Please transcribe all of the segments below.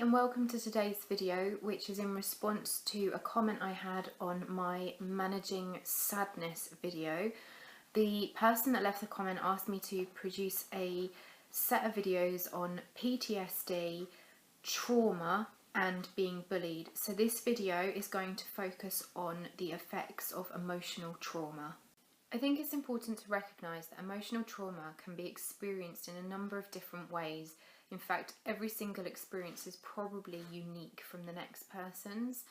and welcome to today's video, which is in response to a comment I had on my Managing Sadness video. The person that left the comment asked me to produce a set of videos on PTSD, trauma and being bullied. So this video is going to focus on the effects of emotional trauma. I think it's important to recognise that emotional trauma can be experienced in a number of different ways. In fact, every single experience is probably unique from the next person's.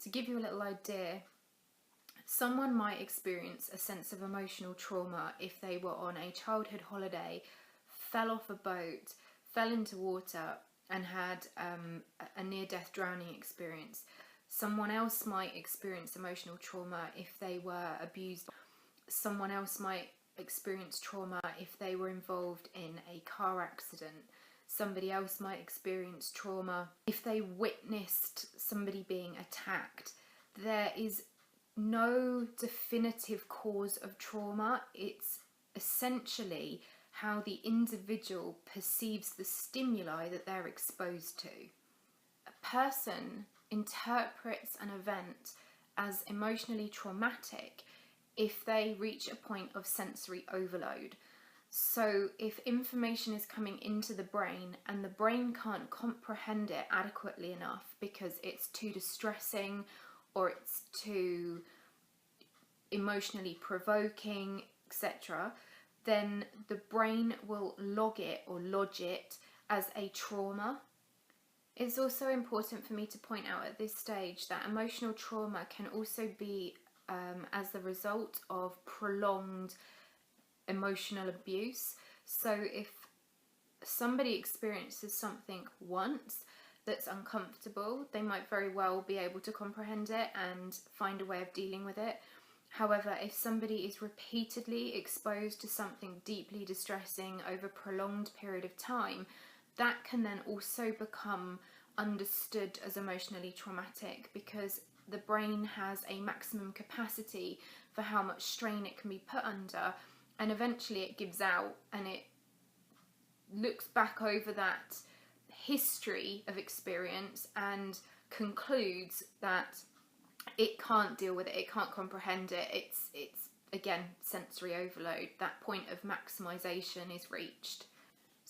To give you a little idea, someone might experience a sense of emotional trauma if they were on a childhood holiday, fell off a boat, fell into water and had a near-death drowning experience. Someone else might experience emotional trauma if they were abused. Someone else might experience trauma if they were involved in a car accident. Somebody else might experience trauma if they witnessed somebody being attacked. There is no definitive cause of trauma. It's essentially how the individual perceives the stimuli that they're exposed to. A person interprets an event as emotionally traumatic if they reach a point of sensory overload. So if information is coming into the brain and the brain can't comprehend it adequately enough because it's too distressing or it's too emotionally provoking, etc., then the brain will log it or lodge it as a trauma. It's also important for me to point out at this stage that emotional trauma can also be as the result of prolonged emotional abuse. So if somebody experiences something once that's uncomfortable, they might very well be able to comprehend it and find a way of dealing with it. However, if somebody is repeatedly exposed to something deeply distressing over a prolonged period of time, that can then also become understood as emotionally traumatic because the brain has a maximum capacity for how much strain it can be put under, and eventually it gives out and it looks back over that history of experience and concludes that it can't deal with it, it can't comprehend it. It's again sensory overload. That point of maximization is reached.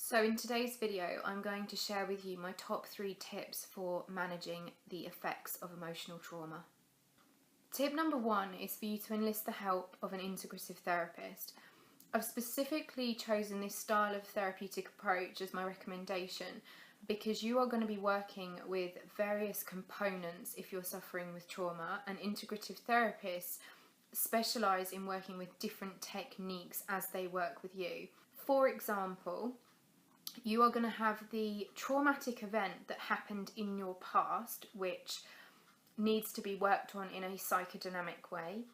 So in today's video, I'm going to share with you my top 3 tips for managing the effects of emotional trauma. Tip number 1 is for you to enlist the help of an integrative therapist. I've specifically chosen this style of therapeutic approach as my recommendation because you are going to be working with various components if you're suffering with trauma, and integrative therapists specialise in working with different techniques as they work with you. For example, you are going to have the traumatic event that happened in your past, which needs to be worked on in a psychodynamic way.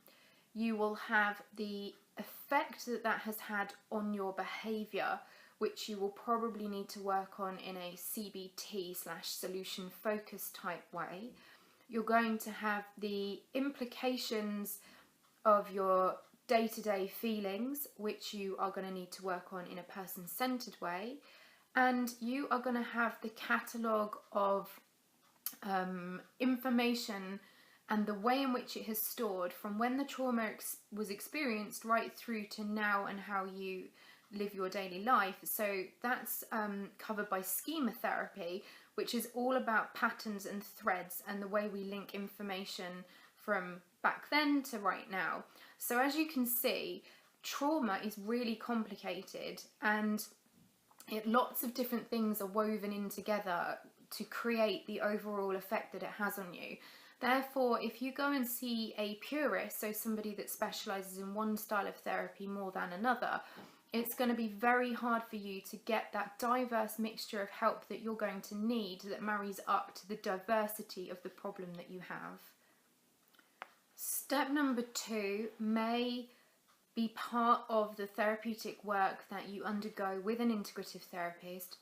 You will have the effect that that has had on your behaviour, which you will probably need to work on in a CBT/solution focus type way. You're going to have the implications of your day-to-day feelings, which you are going to need to work on in a person-centred way. And you are going to have the catalogue of information and the way in which it has stored from when the trauma was experienced right through to now and how you live your daily life. So that's covered by schema therapy, which is all about patterns and threads and the way we link information from back then to right now. So as you can see, trauma is really complicated and lots of different things are woven in together to create the overall effect that it has on you. Therefore, if you go and see a purist, so somebody that specialises in one style of therapy more than another, it's going to be very hard for you to get that diverse mixture of help that you're going to need that marries up to the diversity of the problem that you have. Step number 2 may be part of the therapeutic work that you undergo with an integrative therapist,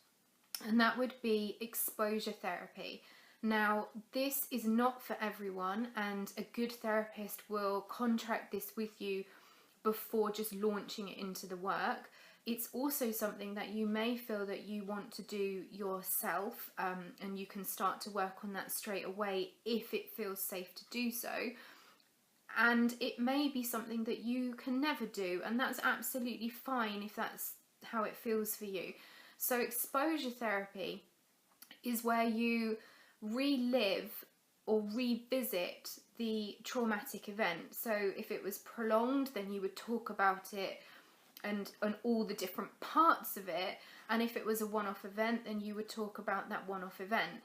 and that would be exposure therapy. Now, this is not for everyone, and a good therapist will contract this with you before just launching it into the work. it's also something that you may feel that you want to do yourself, and you can start to work on that straight away if it feels safe to do so. And it may be something that you can never do, and that's absolutely fine if that's how it feels for you. So exposure therapy is where you relive or revisit the traumatic event. So if it was prolonged, then you would talk about it and all the different parts of it. And if it was a one-off event, then you would talk about that one-off event.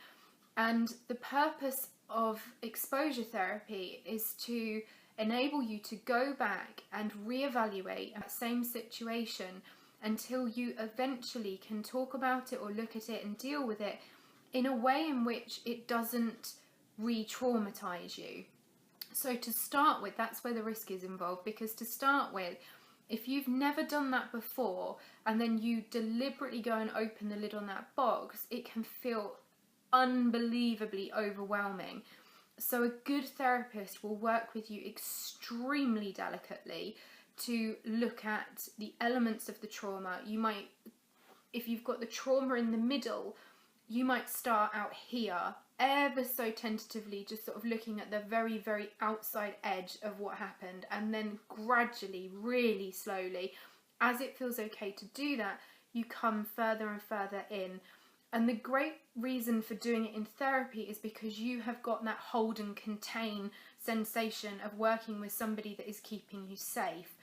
And the purpose of exposure therapy is to enable you to go back and reevaluate that same situation until you eventually can talk about it or look at it and deal with it in a way in which it doesn't re-traumatize you. So to start with, that's where the risk is involved, because to start with, if you've never done that before and then you deliberately go and open the lid on that box, it can feel unbelievably overwhelming. So a good therapist will work with you extremely delicately to look at the elements of the trauma. You might, if you've got the trauma in the middle, you might start out here, ever so tentatively, just sort of looking at the very, very outside edge of what happened, and then gradually, really slowly, as it feels okay to do that, you come further and further in. And the great reason for doing it in therapy is because you have got that hold and contain sensation of working with somebody that is keeping you safe.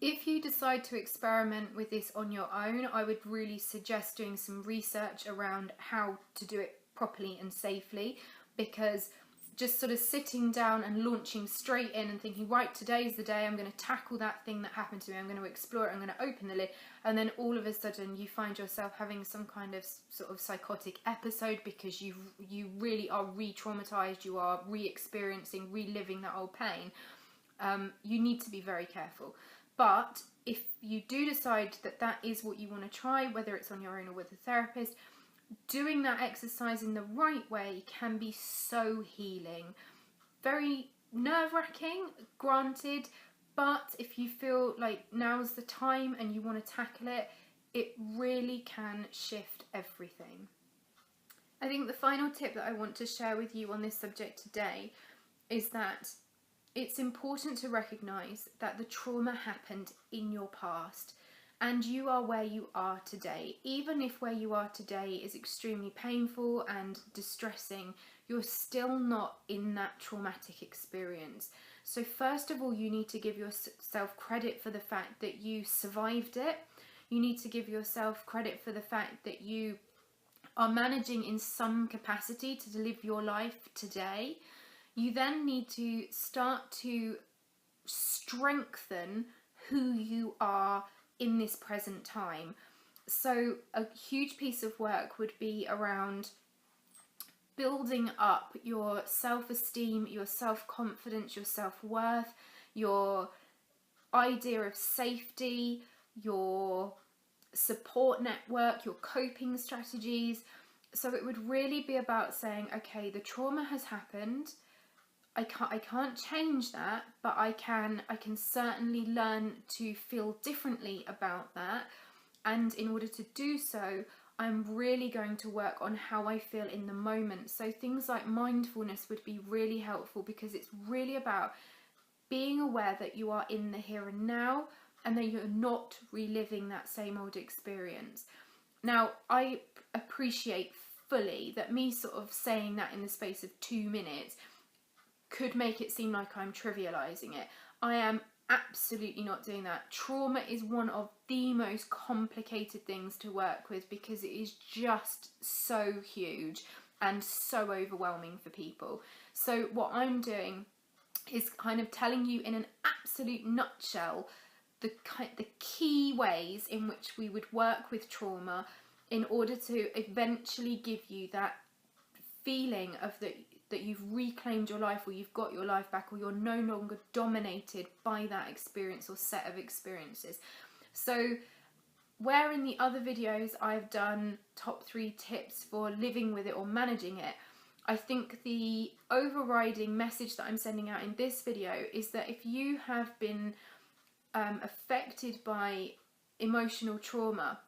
If you decide to experiment with this on your own, I would really suggest doing some research around how to do it properly and safely, because just sort of sitting down and launching straight in and thinking, right, today's the day, I'm going to tackle that thing that happened to me, I'm going to explore it, I'm going to open the lid, and then all of a sudden you find yourself having some kind of sort of psychotic episode because you really are re-traumatized, you are re-experiencing, reliving that old pain. You need to be very careful. But if you do decide that that is what you want to try, whether it's on your own or with a therapist, doing that exercise in the right way can be so healing. Very nerve-wracking, granted, but if you feel like now's the time and you want to tackle it, it really can shift everything. I think the final tip that I want to share with you on this subject today is that it's important to recognise that the trauma happened in your past and you are where you are today. Even if where you are today is extremely painful and distressing, you're still not in that traumatic experience. So first of all, you need to give yourself credit for the fact that you survived it. You need to give yourself credit for the fact that you are managing in some capacity to live your life today. You then need to start to strengthen who you are in this present time. So a huge piece of work would be around building up your self-esteem, your self-confidence, your self-worth, your idea of safety, your support network, your coping strategies. So it would really be about saying, okay, the trauma has happened. I can't change that, but I can certainly learn to feel differently about that. And in order to do so, I'm really going to work on how I feel in the moment. So things like mindfulness would be really helpful, because it's really about being aware that you are in the here and now and that you're not reliving that same old experience. Now, I appreciate fully that me sort of saying that in the space of 2 minutes could make it seem like I'm trivializing it. I am absolutely not doing that. Trauma is one of the most complicated things to work with because it is just so huge and so overwhelming for people. So what I'm doing is kind of telling you in an absolute nutshell the key ways in which we would work with trauma in order to eventually give you that feeling of that you've reclaimed your life, or you've got your life back, or you're no longer dominated by that experience or set of experiences. So where in the other videos I've done top 3 tips for living with it or managing it, I think the overriding message that I'm sending out in this video is that if you have been affected by emotional trauma,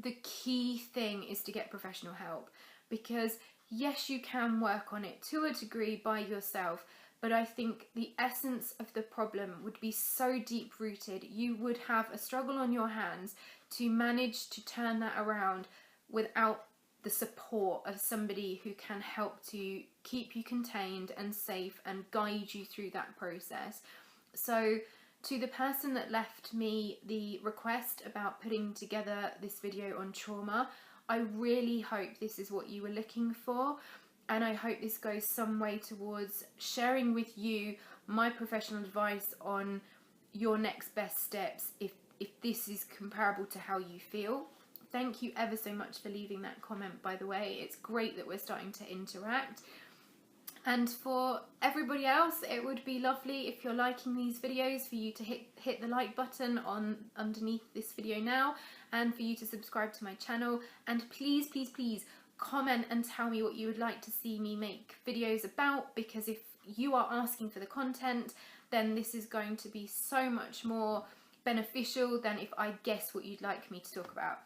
the key thing is to get professional help, because yes, you can work on it to a degree by yourself, but I think the essence of the problem would be so deep rooted, you would have a struggle on your hands to manage to turn that around without the support of somebody who can help to keep you contained and safe and guide you through that process. So to the person that left me the request about putting together this video on trauma, I really hope this is what you were looking for, and I hope this goes some way towards sharing with you my professional advice on your next best steps if this is comparable to how you feel. Thank you ever so much for leaving that comment, by the way. It's great that we're starting to interact. And for everybody else, it would be lovely if you're liking these videos for you to hit the like button on underneath this video now, and for you to subscribe to my channel. And please, please, please comment and tell me what you would like to see me make videos about, because if you are asking for the content, then this is going to be so much more beneficial than if I guess what you'd like me to talk about.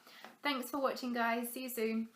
Thanks for watching, guys. See you soon.